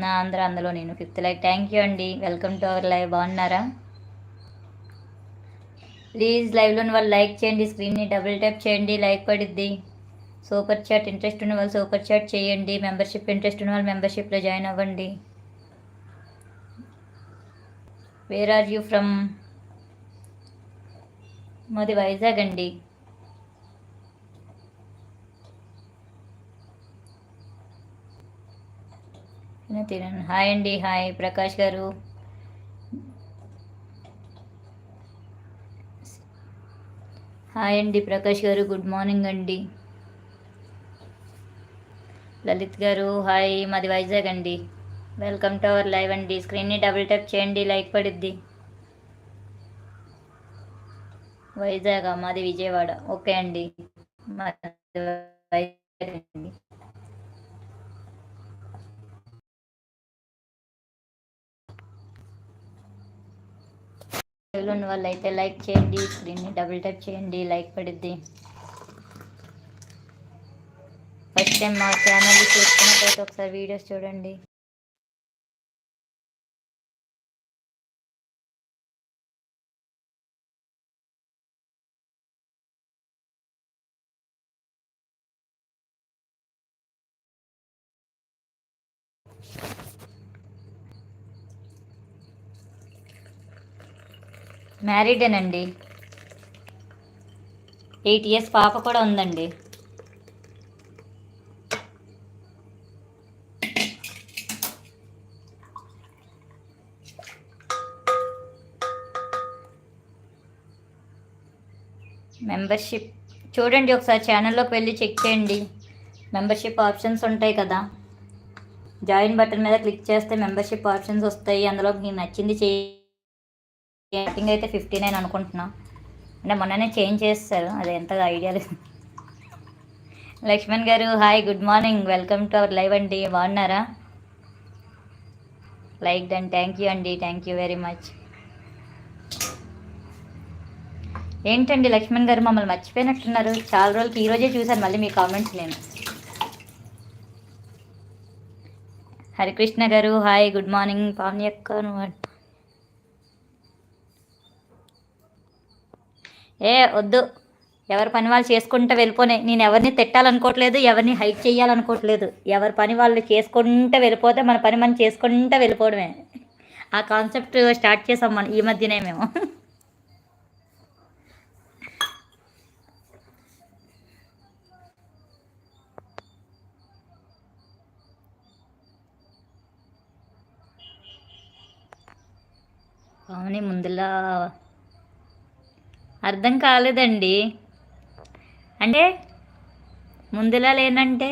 నా ఆంధ్ర, అందులో నేను 5th లైక్. థ్యాంక్ యూ అండి. Welcome to our live. బాగున్నారా? ప్లీజ్ లైవ్లో ఉన్న వాళ్ళు లైక్ చేయండి, స్క్రీన్ని డబుల్ ట్యాప్ చేయండి, లైక్ పడిద్ది. సూపర్ చాట్ ఇంట్రెస్ట్ ఉన్న వాళ్ళు సూపర్ చాట్ చేయండి. మెంబర్షిప్ ఇంట్రెస్ట్ ఉన్న వాళ్ళు మెంబర్షిప్లో జాయిన్ అవ్వండి. Where are you from? మాది వైజాగ్ అండి. హాయ్ అండి. హాయ్ ప్రకాష్ గారు. హాయ్ అండి ప్రకాష్ గారు, గుడ్ మార్నింగ్ అండి. లలిత్ గారు హాయ్, మాది వైజాగ్ అండి. వెల్కమ్ టు అవర్ లైవ్ అండి. స్క్రీన్ని డబుల్ ట్యాప్ చేయండి, లైక్ పడిద్ది. వైజాగ్, మాది విజయవాడ. ఓకే అండి, మాది వైజాగ్ అండి. ఉన్న వాళ్ళు అయితే లైక్ చేయండి, స్క్రీన్ని డబుల్ ట్యాప్ చేయండి, లైక్ పడిద్ది. ఫస్ట్ టైం మా ఛానల్ చూసుకున్నట్లయితే ఒకసారి వీడియోస్ చూడండి. మ్యారీడేనండి. 8 years పాప కూడా ఉందండి. మెంబర్షిప్ చూడండి, ఒకసారి ఛానల్లోకి వెళ్ళి చెక్ చేయండి. మెంబర్షిప్ ఆప్షన్స్ ఉంటాయి కదా, జాయిన్ బటన్ మీద క్లిక్ చేస్తే మెంబర్షిప్ ఆప్షన్స్ వస్తాయి. అందులో మీకు నచ్చింది స్టార్టింగ్ అయితే 59 అనుకుంటున్నా, అంటే మొన్ననే చేంజ్ చేస్తారు, అది ఎంతగా ఐడియా లేదు. లక్ష్మణ్ గారు hi, good morning, welcome to our live అండి. బాగున్నారా? Like done. థ్యాంక్ యూ అండి, థ్యాంక్ యూ వెరీ మచ్. ఏంటండి లక్ష్మణ్ గారు, మమ్మల్ని మర్చిపోయినట్టున్నారు. చాలా రోజులకి ఈరోజే చూశాను మళ్ళీ మీ కామెంట్స్ నేను. హరికృష్ణ గారు హాయ్, గుడ్ మార్నింగ్. పావని అక్క వద్దు, ఎవరి పని వాళ్ళు చేసుకుంటూ వెళ్ళిపోనే. నేను ఎవరిని తిట్టాలనుకోవట్లేదు, ఎవరిని హైట్ చేయాలనుకోవట్లేదు. ఎవరి పని వాళ్ళు చేసుకుంటూ వెళ్ళిపోతే మన పని మనం చేసుకుంటూ వెళ్ళిపోవడమే. ఆ కాన్సెప్ట్ స్టార్ట్ చేసాం మనం ఈ మధ్యనే మేము. అవును, ముందులా అర్థం కాలేదండి. అంటే ముందులా లేనంటే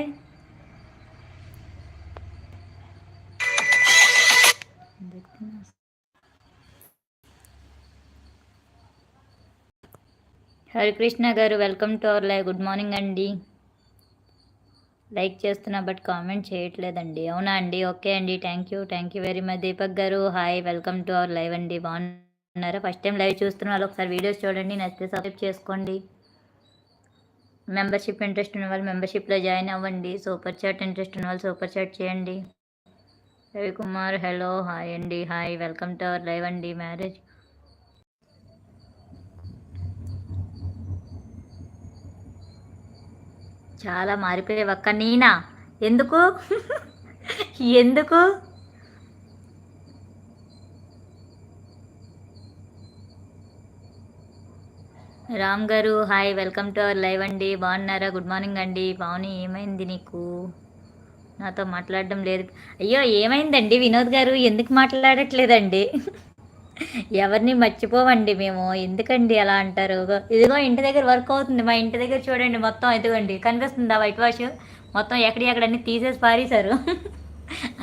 హరికృష్ణ గారు welcome to our live. Good morning అండి. లైక్ చేస్తున్నా బట్ కామెంట్ చేయట్లేదండి. అవునా అండి? ఓకే అండి, thank you very much. Deepak గారు hi, welcome to our live అండి. బాగున్నారా? ఫస్ట్ టైం లైవ్ చూస్తున్న వాళ్ళు ఒకసారి వీడియోస్ చూడండి, నచ్చితే సబ్స్క్రైబ్ చేసుకోండి. మెంబర్షిప్ ఇంట్రెస్ట్ ఉన్న వాళ్ళు మెంబర్షిప్లో జాయిన్ అవ్వండి. సూపర్ చాట్ ఇంట్రెస్ట్ ఉన్న వాళ్ళు సూపర్ చాట్ చేయండి. రవికుమార్ హలో, హాయ్ అండి. Hi, welcome to our live అండి. మ్యారేజ్ చాలా మారిపోయావు అక్క. నేనా? ఎందుకు? ఎందుకు? రామ్ గారు hi, welcome to our live అండి. బాగున్నారా? గుడ్ మార్నింగ్ అండి. పావని ఏమైంది నీకు? నాతో మాట్లాడడం లేదు. అయ్యో ఏమైందండి వినోద్ గారు, ఎందుకు మాట్లాడట్లేదండి? ఎవరిని మర్చిపోవండి మేము, ఎందుకండి అలా అంటారు? ఇదిగో ఇంటి దగ్గర వర్క్ అవుతుంది, మా ఇంటి దగ్గర చూడండి మొత్తం. ఇదిగోండి కనిపిస్తుందా వైట్ వాష్ మొత్తం ఎక్కడెక్కడన్నీ తీసేసి పారేశారు.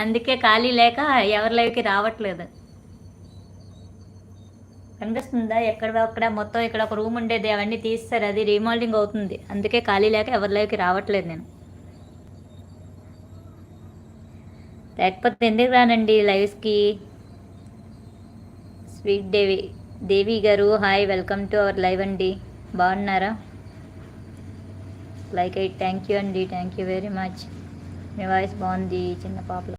అందుకే ఖాళీ లేక ఎవరి లైవ్కి రావట్లేదు. కనిపిస్తుందా? ఎక్కడ మొత్తం ఇక్కడ ఒక రూమ్ ఉండేది, అవన్నీ తీస్తారు, అది రీమోల్డింగ్ అవుతుంది. అందుకే ఖాళీ లేక ఎవరి లైవ్కి రావట్లేదు నేను. లేకపోతే ఎందుకు రానండి లైవ్స్కి? స్వీట్ దేవి గారు hi, welcome to our live అండి. బాగున్నారా? లైక్ 8 థ్యాంక్ యూ అండి, thank you very much. Me voice బాగుంది చిన్న పాపలో.